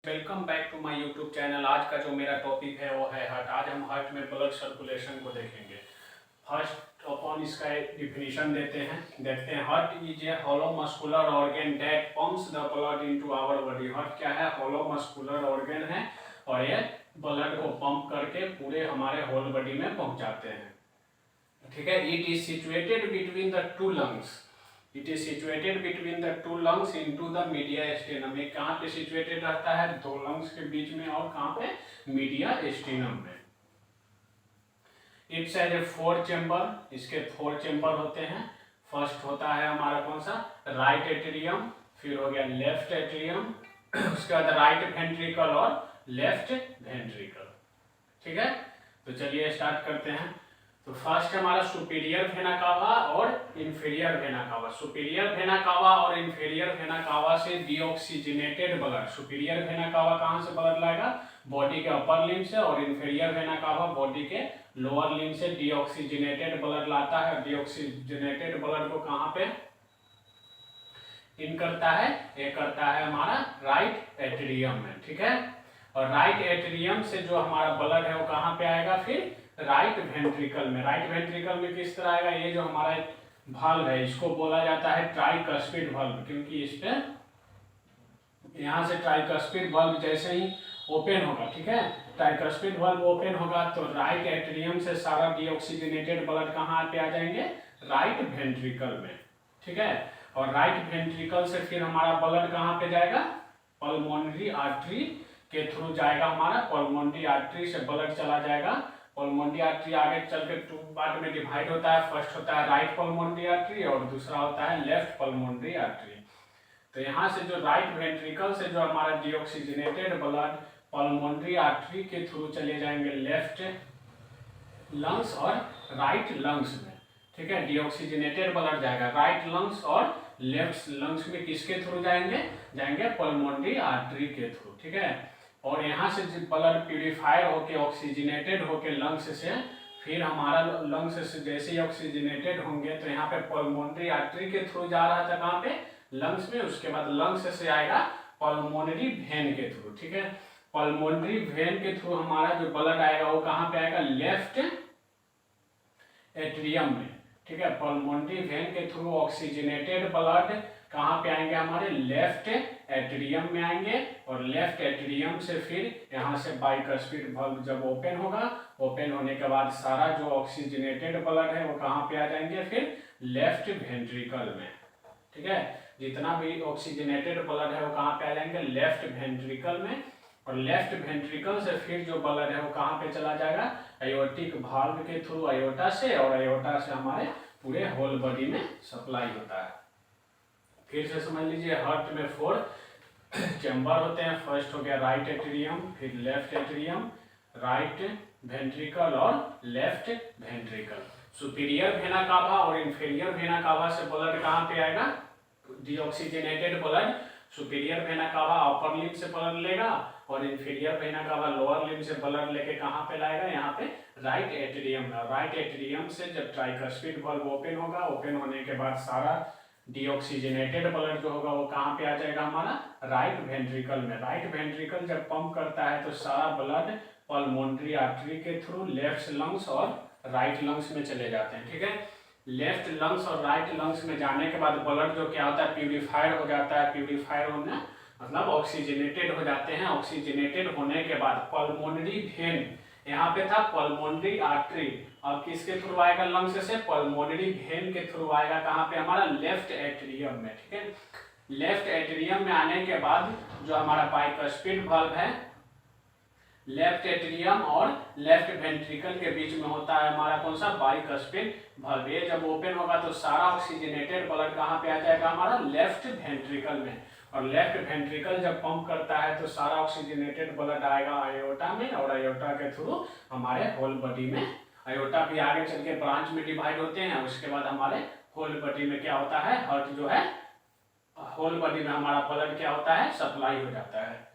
Welcome back to my YouTube channel. आज का जो मेरा टॉपिक है वो है हार्ट। आज हम हार्ट में ब्लड सर्कुलेशन को देखेंगे। फर्स्ट अपन इसका एक डिफिनीशन देखते हैं। Heart is a hollow muscular organ that pumps the blood into our body. Heart क्या है? हॉलो मस्कुलर ऑर्गन है और ये ब्लड को पंप करके पूरे हमारे होल बॉडी में पहुंचाते हैं। ठीक है। It is situated between the two lungs. It is situated between the two lungs into the media stannum. ये कहाँ पे सिचुएटेड रहता है? दो लंग्स के बीच में। और कहाँ पे? मीडिया स्टेनम में। It's as a 4 chamber. इसके 4 चेंबर होते हैं। फर्स्ट होता है हमारा कौन सा? राइट एट्रियम, फिर हो गया लेफ्ट एट्रियम, उसके बाद राइट वेंट्रिकल और लेफ्ट वेंट्रिकल। ठीक है, तो चलिए स्टार्ट करते हैं। तो फर्स्ट हमारा सुपीरियर वेना कावा और inferior vena cava. Superior vena cava और इंफीरियर वेना कावा से deoxygenated blood. Superior vena cava कहाँ से ब्लड लाएगा? बॉडी के अपर लिम्ब से। और इंफीरियर वेना कावा बॉडी के लोअर लिम्ब से डीऑक्सीजनेटेड ब्लड लाता है। डीऑक्सीजनेटेड ब्लड को कहाँ पे इन करता है? ये करता है हमारा राइट एट्रियम में। ठीक है, और राइट एट्रियम से जो हमारा ब्लड है वो कहाँ पे आएगा? फिर राइट वेंट्रिकल में। राइट वेंट्रिकल में किस तरह आएगा? ये जो हमारा वाल्व है इसको बोला जाता है ट्राइकस्पिड वाल्व, क्योंकि इस पे यहाँ से ट्राइकस्पिड वाल्व जैसे ही ओपन होगा, ठीक है, ट्राइकस्पिड वाल्व ओपन होगा तो राइट एट्रियम से सारा डीऑक्सीजनेटेड ब्लड कहाँ पे आ जाएंगे? राइट वेंट्रिकल में। ठीक है, और राइट वेंट्रिकल से फिर हमारा ब्लड कहाँ पे जाएगा? पल्मोनरी आर्टरी के थ्रू जाएगा। हमारा पल्मोनरी आर्टरी से ब्लड चला जाएगा। पल्मोनरी आर्टरी आगे चल के 2 पार्ट में डिवाइड होता है। फर्स्ट होता है राइट पल्मोनरी आर्टरी और दूसरा होता है लेफ्ट पल्मोनरी आर्टरी। तो यहाँ से जो राइट वेंट्रिकल से जो हमारा डीऑक्सीजनेटेड ब्लड पल्मोनरी आर्टरी के थ्रू चले जाएंगे लेफ्ट लंग्स और राइट लंग्स में। ठीक है, डीऑक्सीजनेटेड ब्लड जाएगा राइट लंग्स और लेफ्ट लंग्स में। किसके थ्रू जाएंगे? जाएंगे पल्मोनरी आर्टरी के थ्रू। ठीक है, और यहाँ से ब्लड प्यूरिफायर होके ऑक्सीजनेटेड होके लंग्स से, फिर हमारा लंग्स से जैसे ही ऑक्सीजनेटेड होंगे तो यहाँ पे पल्मोनरी आर्टरी के थ्रू जा रहा था कहाँ पे? लंग्स में। उसके बाद लंग्स से आएगा पल्मोनरी वेन के थ्रू। ठीक है, पल्मोनरी वेन के थ्रू हमारा जो ब्लड आएगा वो कहाँ पे आएगा? लेफ्ट एट्रियम में। ठीक है, पल्मोनरी वेन के थ्रू ऑक्सीजनेटेड ब्लड कहाँ पे आएंगे? हमारे लेफ्ट एट्रियम में आएंगे। और लेफ्ट एट्रियम से फिर यहाँ से बाइकस्पिड वाल्व जब ओपन होगा, ओपन होने के बाद सारा जो ऑक्सीजनेटेड ब्लड है वो कहाँ पे आ जाएंगे? फिर लेफ्ट वेंट्रिकल में। ठीक है, जितना भी ऑक्सीजनेटेड ब्लड है वो कहाँ पे आ जाएंगे? लेफ्ट वेंट्रिकल में। और लेफ्ट वेंट्रिकल से फिर जो ब्लड है वो कहाँ पे चला जाएगा? एयोर्टिक वाल्व के थ्रू एयोर्टा से, और एयोर्टा से हमारे पूरे होल बॉडी में सप्लाई होता है। फिर से समझ लीजिए, हार्ट में 4 चैम्बर होते हैं। फर्स्ट हो गया राइट एट्रियम, फिर लेफ्ट एट्रियम, राइट वेंट्रिकल और left ventricle. Superior vena cava और इंफीरियर वेना कावा से ब्लड कहाँ पे आएगा? Deoxygenated blood superior vena cava upper limb से ब्लड लेगा और inferior vena cava lower limb से ब्लड लेके कहाँ पे लाएगा? यहाँ पे राइट एट्रियम में। राइट एट्रियम से जब ट्राइकस्पिड वाल्व ओपन होगा, ओपन होने के बाद सारा डीऑक्सीजनेटेड ब्लड जो होगा वो कहाँ पे आ जाएगा? हमारा राइट वेंट्रिकल में। राइट वेंट्रिकल जब पंप करता है तो सारा ब्लड पल्मोनरी आर्टरी के थ्रू लेफ्ट लंग्स और राइट लंग्स में चले जाते हैं। ठीक है, लेफ्ट लंग्स और राइट लंग्स में जाने के बाद ब्लड जो क्या होता है? प्यूरिफायर हो जाता है। प्यूरिफायर होना मतलब ऑक्सीजनेटेड हो जाते हैं। ऑक्सीजनेटेड होने के बाद पल्मोनरी वेन, यहाँ पे था पल्मोनरी आर्टरी, अब किसके थ्रू आएगा? लंग्स से पल्मोनरी वेन के थ्रू आएगा। कहाँ पे? हमारा लेफ्ट एट्रियम में। ठीक है, लेफ्ट एट्रियम में आने के बाद जो हमारा बाइकस्पिड वाल्व है लेफ्ट एट्रियम और लेफ्ट वेंट्रिकल के बीच में होता है हमारा कौन सा? Bicuspid valve. ये जब ओपन होगा तो सारा ऑक्सीजनेटेड ब्लड कहाँ पे आ जाएगा? हमारा लेफ्ट वेंट्रिकल में। और लेफ्ट वेंट्रिकल जब पंप करता है तो सारा ऑक्सीजनेटेड ब्लड आएगा आयोटा में, और आयोटा के थ्रू हमारे होल बॉडी में। आयोटा भी आगे चल के ब्रांच में डिवाइड होते हैं। उसके बाद हमारे होल बॉडी में क्या होता है? हार्ट जो है होल बॉडी में हमारा ब्लड क्या होता है? सप्लाई हो जाता है।